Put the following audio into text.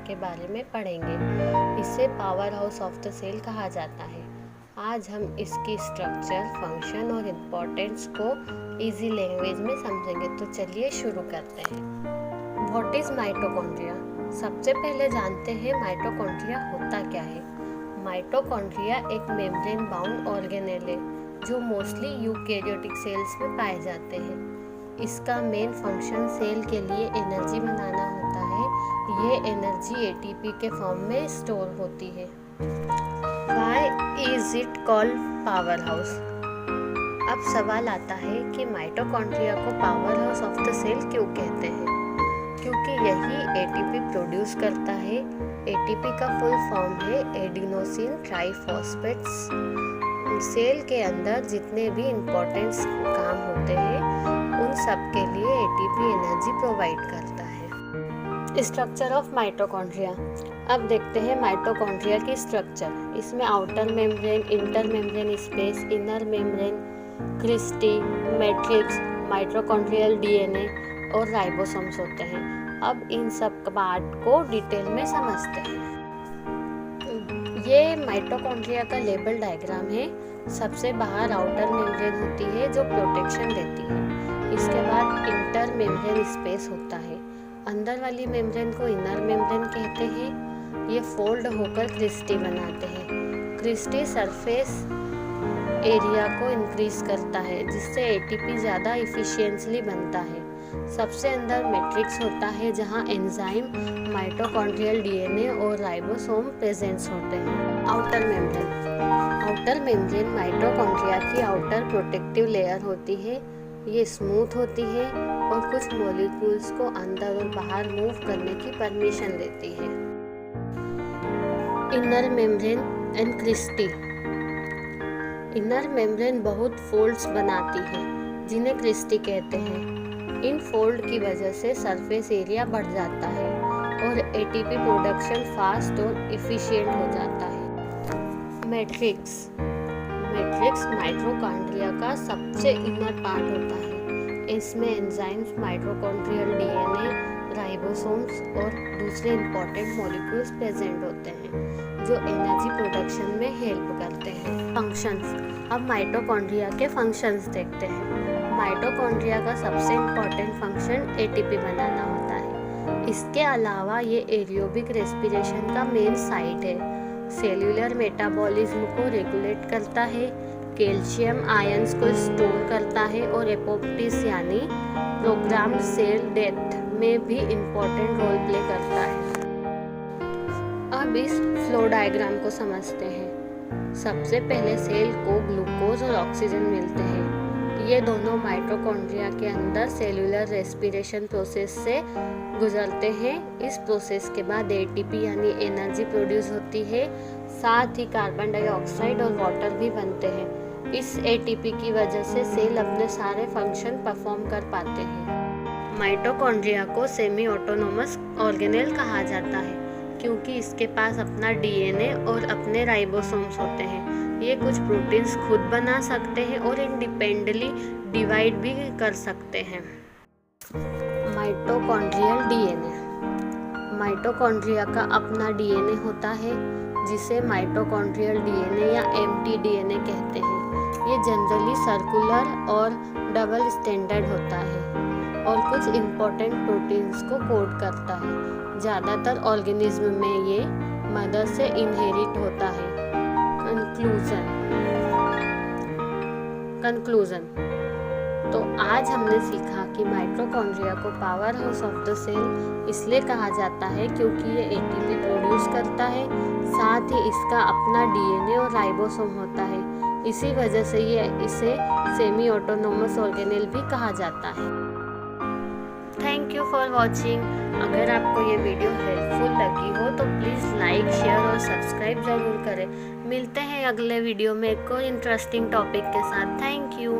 के बारे में पढ़ेंगे। इसे power house of the cell कहा जाता है। आज हम इसकी स्ट्रक्चर, फंक्शन और इम्पोर्टेंस को इजी लैंग्वेज में समझेंगे। तो चलिए शुरू करते हैं। What is mitochondria? सबसे पहले जानते हैं माइटोकॉन्ड्रिया होता क्या है। माइटोकॉन्ड्रिया एक मेम्ब्रेन बाउंड ऑर्गेनेल है जो मोस्टली यूकैरियोटिक सेल्स में पाए जाते हैं। इसका मेन फंक्शन सेल के लिए एनर्जी बनाना होता है। ये एनर्जी एटीपी के फॉर्म में स्टोर होती है। Why is it called power house? अब सवाल आता है कि माइटोकॉन्ड्रिया को power house of the cell क्यों कहते हैं? क्योंकि यही एटीपी प्रोड्यूस करता है। एटीपी का फुल फॉर्म है एडिनोसिन ट्राइफॉस्फेट्स। सेल के अंदर जितने भी इम्पोर्टेंट काम होते हैं उन सब के लिए एटीपी एनर्जी प्रोवाइड करता है। Structure of mitochondria. अब देखते हैं माइटोकॉन्ड्रिया की स्ट्रक्चर। इसमें outer membrane, inter membrane space, inner membrane, cristae, matrix, mitochondrial DNA और राइबोसोम्स होते हैं। अब इन सब पार्ट को डिटेल में समझते हैं। ये माइटोकॉन्ड्रिया का लेबल डायग्राम है। सबसे बाहर आउटर मेम्ब्रेन होती है जो प्रोटेक्शन देती है। इसके बाद इंटर मेम्ब्रेन स्पेस होता है। अंदर वाली मेम्ब्रेन को इनर मेम्ब्रेन कहते हैं। ये फोल्ड होकर क्रिस्टी बनाते हैं। क्रिस्टी सरफेस एरिया को इंक्रीज करता है जिससे एटीपी ज़्यादा इफिशिएंटली बनता है। सबसे अंदर मैट्रिक्स होता है जहाँ एंजाइम, माइटोकॉन्ड्रियल डीएनए और राइबोसोम प्रेजेंट्स होते हैं। आउटर मेम्ब्रेन माइटोकॉन्ड्रिया की आउटर प्रोटेक्टिव लेयर होती है। ये स्मूथ होती है और कुछ मॉलिक्यूल्स को अंदर और बाहर मूव करने की परमिशन देती है। Inner membrane and cristae. Inner membrane बहुत फोल्ड्स बनाती है जिन्हें क्रिस्टी कहते हैं। इन फोल्ड की वजह से सरफेस एरिया बढ़ जाता है और एटीपी प्रोडक्शन फास्ट और इफिशिएंट हो जाता है। मैट्रिक्स माइटोकॉन्ड्रिया का सबसे इनर पार्ट होता है। इसमें एंजाइम्स, माइटोकॉन्ड्रियल डीएनए, राइबोसोम्स और दूसरे इंपॉर्टेंट मॉलिक्यूल्स प्रेजेंट होते हैं जो एनर्जी प्रोडक्शन में हेल्प करते हैं। फंक्शंस। अब माइटोकॉन्ड्रिया के फंक्शंस देखते हैं। माइटोकॉन्ड्रिया का सबसे इम्पॉर्टेंट फंक्शन एटीपी बनाना होता है। इसके अलावा ये एरोबिक रेस्पिरेशन का मेन साइट है। सेल्यूलर मेटाबॉलिज्म को रेगुलेट करता है, कैल्शियम आयंस को स्टोर करता है और एपोप्टिस यानी प्रोग्राम्ड सेल डेथ में भी इम्पोर्टेंट रोल प्ले करता है। अब इस फ्लो डायग्राम को समझते हैं। सबसे पहले सेल को ग्लूकोज और ऑक्सीजन मिलते हैं। ये दोनों माइटोकॉन्ड्रिया के अंदर सेल्यूलर रेस्पिरेशन प्रोसेस से गुजरते हैं। इस प्रोसेस के बाद एटीपी यानी एनर्जी प्रोड्यूस होती है। साथ ही कार्बन डाइऑक्साइड और वाटर भी बनते हैं। इस एटीपी की वजह से सेल अपने सारे फंक्शन परफॉर्म कर पाते हैं। माइटोकॉन्ड्रिया को सेमी ऑटोनोमस ऑर्गेनेल कहा जाता है क्योंकि इसके पास अपना डीएनए और अपने राइबोसोम्स होते हैं। ये कुछ प्रोटीन्स खुद बना सकते हैं और इंडिपेंडेंटली डिवाइड भी कर सकते हैं। Mitochondrial DNA. माइटोकॉन्ड्रिया का अपना डीएनए होता है जिसे माइटोकॉन्ड्रियल डीएनए या mtDNA कहते हैं। ये जनरली सर्कुलर और डबल स्टैंडर्ड होता है और कुछ इम्पोर्टेंट प्रोटीन्स को कोड करता है। ज़्यादातर ऑर्गेनिज्म में ये मदर से इनहेरिट होता है। कंक्लूजन। तो आज हमने सीखा कि माइटोकॉन्ड्रिया को power house of the cell इसलिए कहा जाता है क्योंकि ये एटीपी प्रोड्यूस करता है। साथ ही इसका अपना डीएनए और राइबोसोम होता है। इसी वजह से इसे सेमी ऑटोनोमस ऑर्गेनेल भी कहा जाता है। Thank you for watching. अगर आपको ये वीडियो हेल्पफुल लगी हो तो प्लीज़ लाइक, शेयर और सब्सक्राइब ज़रूर करें। मिलते हैं अगले वीडियो में एक और इंटरेस्टिंग टॉपिक के साथ। Thank you.